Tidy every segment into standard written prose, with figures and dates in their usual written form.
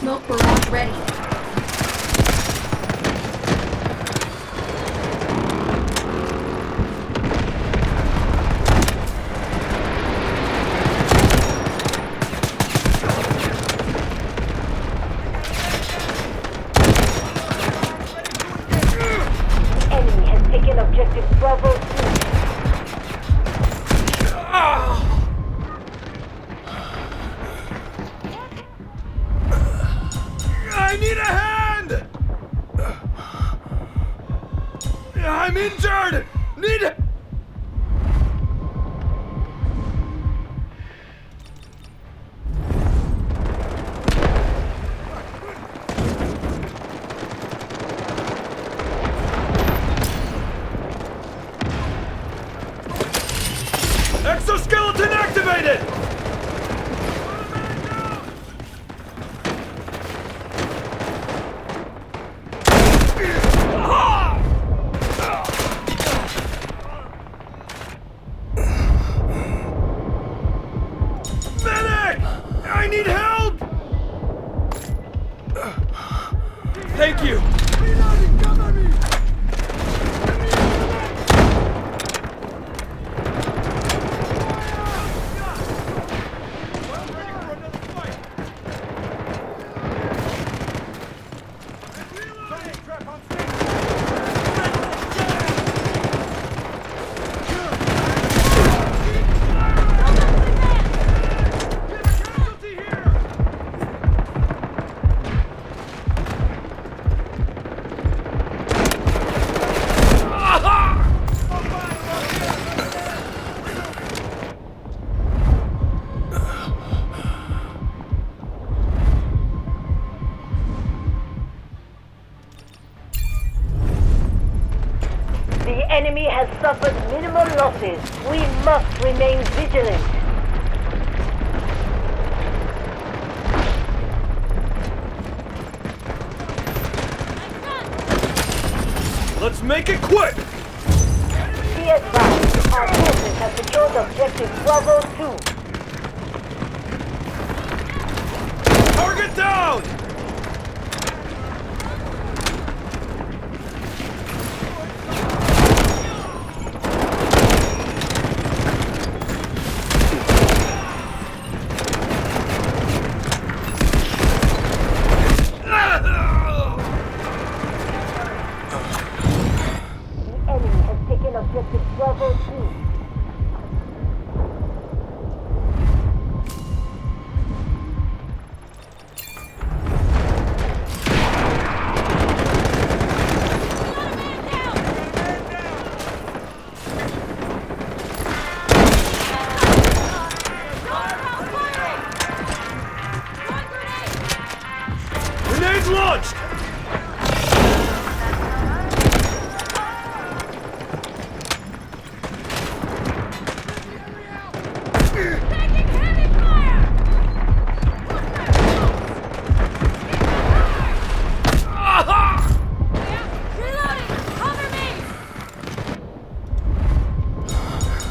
Smoke barrage ready. Enemy has taken objective Bravo 2. I need a hand! I'm injured! Need a... Exoskeleton activated! Medic! I need help! Thank you! The enemy has suffered minimal losses. We must remain vigilant. Let's make it quick! Be advised, our forces have secured objective Bravo 2. Target down! The enemy has taken objective Bravo 2. Grenades launched!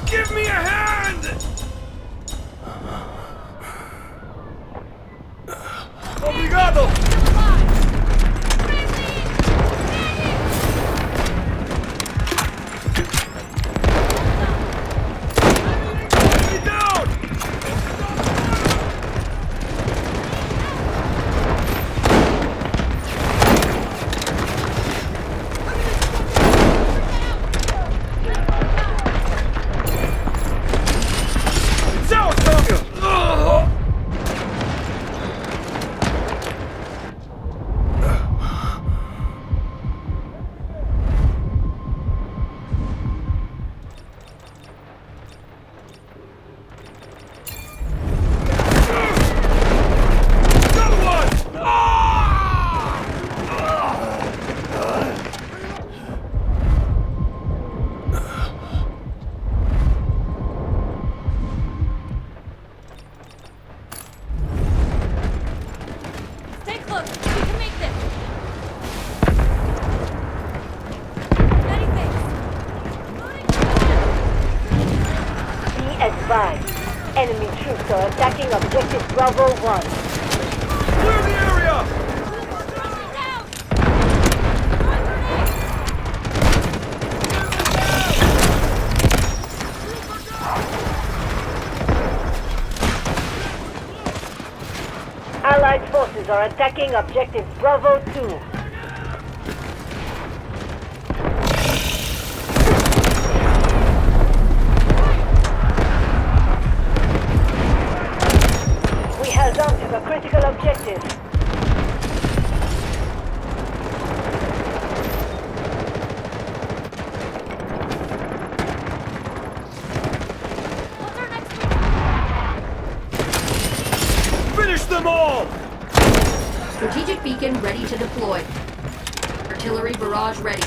Give me a hand! Obrigado! Enemy down! Stay close. We can make this. Many thanks. Be advised, enemy troops are attacking objective Bravo 1. Clear the area! Allied forces are attacking objective Bravo 2. We held on to the critical objective. What's our next move? Finish them all! Strategic beacon ready to deploy. Artillery barrage ready.